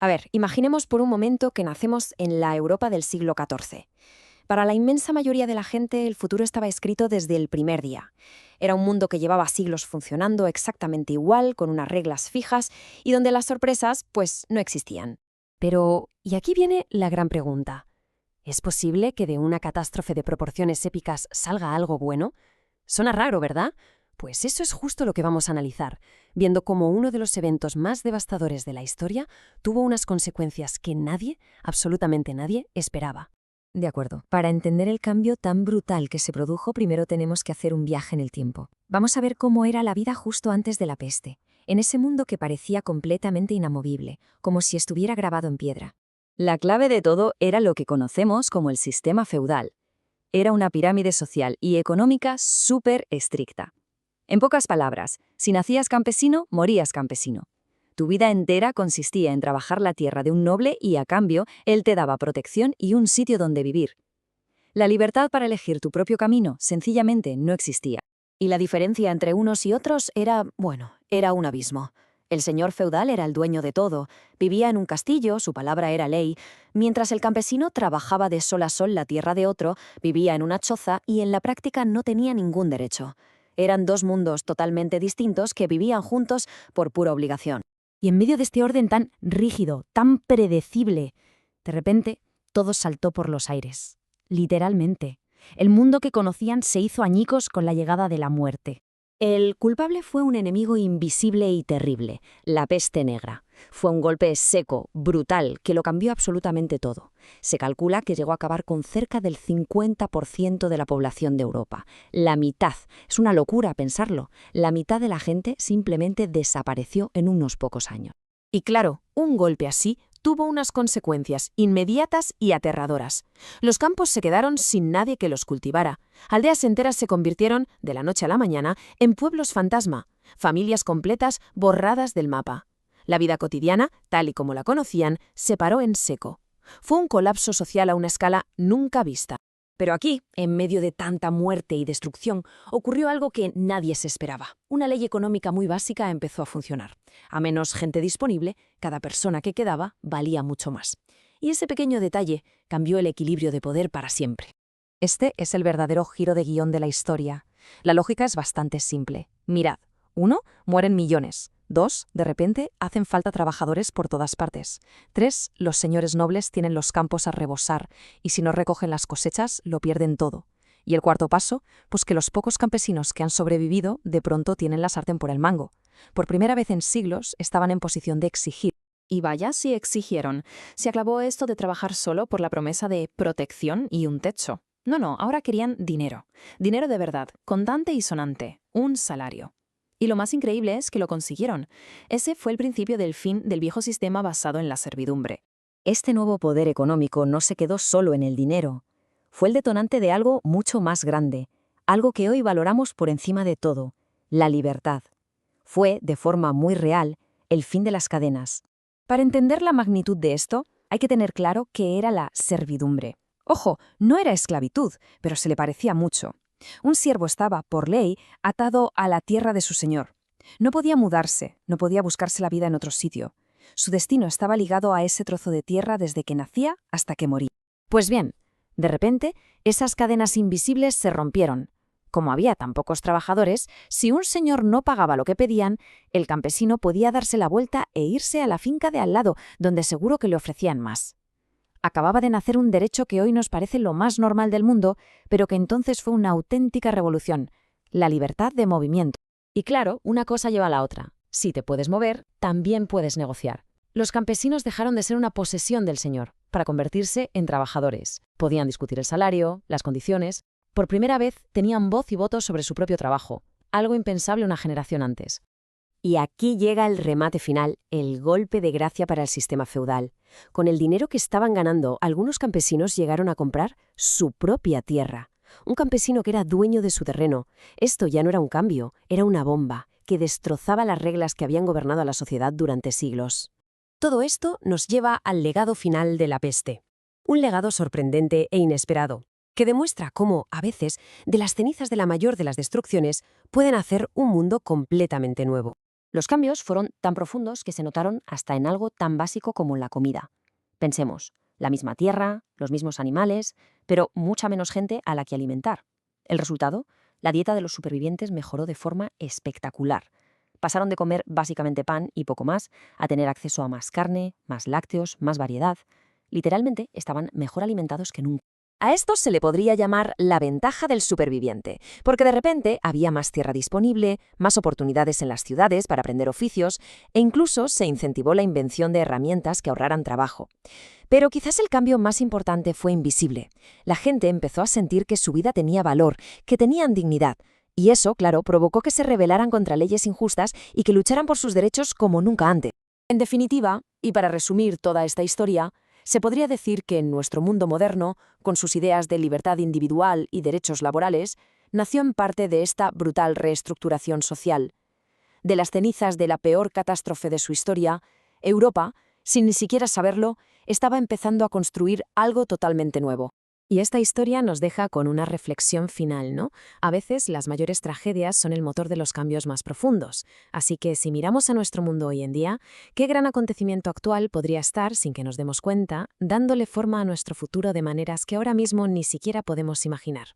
A ver, imaginemos por un momento que nacemos en la Europa del siglo XIV. Para la inmensa mayoría de la gente, el futuro estaba escrito desde el primer día. Era un mundo que llevaba siglos funcionando exactamente igual, con unas reglas fijas, y donde las sorpresas, pues, no existían. Pero, y aquí viene la gran pregunta. ¿Es posible que de una catástrofe de proporciones épicas salga algo bueno? Suena raro, ¿verdad? Pues eso es justo lo que vamos a analizar, viendo cómo uno de los eventos más devastadores de la historia tuvo unas consecuencias que nadie, absolutamente nadie, esperaba. De acuerdo. Para entender el cambio tan brutal que se produjo, primero tenemos que hacer un viaje en el tiempo. Vamos a ver cómo era la vida justo antes de la peste, en ese mundo que parecía completamente inamovible, como si estuviera grabado en piedra. La clave de todo era lo que conocemos como el sistema feudal. Era una pirámide social y económica súper estricta. En pocas palabras, si nacías campesino, morías campesino. Tu vida entera consistía en trabajar la tierra de un noble y, a cambio, él te daba protección y un sitio donde vivir. La libertad para elegir tu propio camino sencillamente no existía. Y la diferencia entre unos y otros era, bueno, era un abismo. El señor feudal era el dueño de todo, vivía en un castillo, su palabra era ley, mientras el campesino trabajaba de sol a sol la tierra de otro, vivía en una choza y en la práctica no tenía ningún derecho. Eran dos mundos totalmente distintos que vivían juntos por pura obligación. Y en medio de este orden tan rígido, tan predecible, de repente todo saltó por los aires. Literalmente. El mundo que conocían se hizo añicos con la llegada de la muerte. El culpable fue un enemigo invisible y terrible, la peste negra. Fue un golpe seco, brutal, que lo cambió absolutamente todo. Se calcula que llegó a acabar con cerca del 50% de la población de Europa. La mitad. Es una locura pensarlo. La mitad de la gente simplemente desapareció en unos pocos años. Y claro, un golpe así tuvo unas consecuencias inmediatas y aterradoras. Los campos se quedaron sin nadie que los cultivara. Aldeas enteras se convirtieron, de la noche a la mañana, en pueblos fantasma, familias completas borradas del mapa. La vida cotidiana, tal y como la conocían, se paró en seco. Fue un colapso social a una escala nunca vista. Pero aquí, en medio de tanta muerte y destrucción, ocurrió algo que nadie se esperaba. Una ley económica muy básica empezó a funcionar. A menos gente disponible, cada persona que quedaba valía mucho más. Y ese pequeño detalle cambió el equilibrio de poder para siempre. Este es el verdadero giro de guión de la historia. La lógica es bastante simple. Mirad, 1. Mueren millones. 2. De repente, hacen falta trabajadores por todas partes. 3. Los señores nobles tienen los campos a rebosar, y si no recogen las cosechas, lo pierden todo. Y el cuarto paso, pues que los pocos campesinos que han sobrevivido, de pronto tienen la sartén por el mango. Por primera vez en siglos, estaban en posición de exigir. Y vaya si exigieron. Se acabó esto de trabajar solo por la promesa de protección y un techo. No, ahora querían dinero. Dinero de verdad, contante y sonante. Un salario. Y lo más increíble es que lo consiguieron. Ese fue el principio del fin del viejo sistema basado en la servidumbre. Este nuevo poder económico no se quedó solo en el dinero. Fue el detonante de algo mucho más grande, algo que hoy valoramos por encima de todo, la libertad. Fue, de forma muy real, el fin de las cadenas. Para entender la magnitud de esto, hay que tener claro qué era la servidumbre. Ojo, no era esclavitud, pero se le parecía mucho. Un siervo estaba, por ley, atado a la tierra de su señor. No podía mudarse, no podía buscarse la vida en otro sitio. Su destino estaba ligado a ese trozo de tierra desde que nacía hasta que moría. Pues bien, de repente, esas cadenas invisibles se rompieron. Como había tan pocos trabajadores, si un señor no pagaba lo que pedían, el campesino podía darse la vuelta e irse a la finca de al lado, donde seguro que le ofrecían más. Acababa de nacer un derecho que hoy nos parece lo más normal del mundo, pero que entonces fue una auténtica revolución, la libertad de movimiento. Y claro, una cosa lleva a la otra. Si te puedes mover, también puedes negociar. Los campesinos dejaron de ser una posesión del señor, para convertirse en trabajadores. Podían discutir el salario, las condiciones. Por primera vez tenían voz y voto sobre su propio trabajo, algo impensable una generación antes. Y aquí llega el remate final, el golpe de gracia para el sistema feudal. Con el dinero que estaban ganando, algunos campesinos llegaron a comprar su propia tierra. Un campesino que era dueño de su terreno. Esto ya no era un cambio, era una bomba que destrozaba las reglas que habían gobernado a la sociedad durante siglos. Todo esto nos lleva al legado final de la peste. Un legado sorprendente e inesperado, que demuestra cómo, a veces, de las cenizas de la mayor de las destrucciones, pueden hacer un mundo completamente nuevo. Los cambios fueron tan profundos que se notaron hasta en algo tan básico como la comida. Pensemos, la misma tierra, los mismos animales, pero mucha menos gente a la que alimentar. El resultado, la dieta de los supervivientes mejoró de forma espectacular. Pasaron de comer básicamente pan y poco más a tener acceso a más carne, más lácteos, más variedad. Literalmente estaban mejor alimentados que nunca. A esto se le podría llamar la ventaja del superviviente, porque de repente había más tierra disponible, más oportunidades en las ciudades para aprender oficios e incluso se incentivó la invención de herramientas que ahorraran trabajo. Pero quizás el cambio más importante fue invisible. La gente empezó a sentir que su vida tenía valor, que tenían dignidad, y eso, claro, provocó que se rebelaran contra leyes injustas y que lucharan por sus derechos como nunca antes. En definitiva, y para resumir toda esta historia, se podría decir que en nuestro mundo moderno, con sus ideas de libertad individual y derechos laborales, nació en parte de esta brutal reestructuración social. De las cenizas de la peor catástrofe de su historia, Europa, sin ni siquiera saberlo, estaba empezando a construir algo totalmente nuevo. Y esta historia nos deja con una reflexión final, ¿no? A veces las mayores tragedias son el motor de los cambios más profundos. Así que si miramos a nuestro mundo hoy en día, ¿qué gran acontecimiento actual podría estar, sin que nos demos cuenta, dándole forma a nuestro futuro de maneras que ahora mismo ni siquiera podemos imaginar?